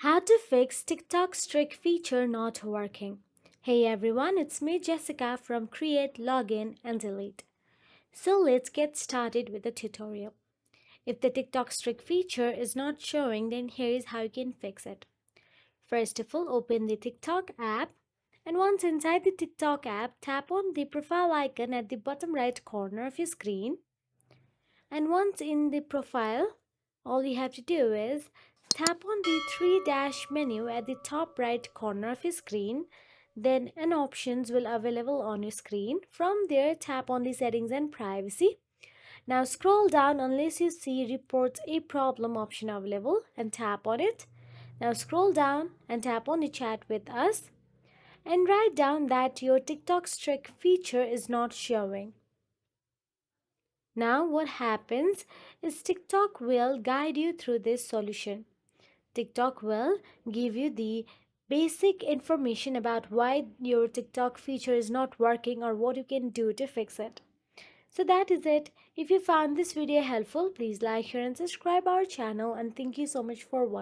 How to fix TikTok's trick feature not working. Hey everyone, it's me Jessica from Create, Login and Delete. So let's get started with the tutorial. If the TikTok's trick feature is not showing, then here is how you can fix it. First of all, open the TikTok app, and once inside the TikTok app, tap on the profile icon at the bottom right corner of your screen. And once in the profile, all you have to do is tap on the three dash menu at the top right corner of your screen. Then an options will available on your screen. From there, tap on the settings and privacy. Now scroll down unless you see reports a problem option available and tap on it. Now scroll down and tap on the chat with us and write down that your TikTok's trick feature is not showing. Now, what happens is TikTok will guide you through this solution. TikTok will give you the basic information about why your TikTok feature is not working or what you can do to fix it. So that is it. If you found this video helpful, please like, share and subscribe our channel, and thank you so much for watching.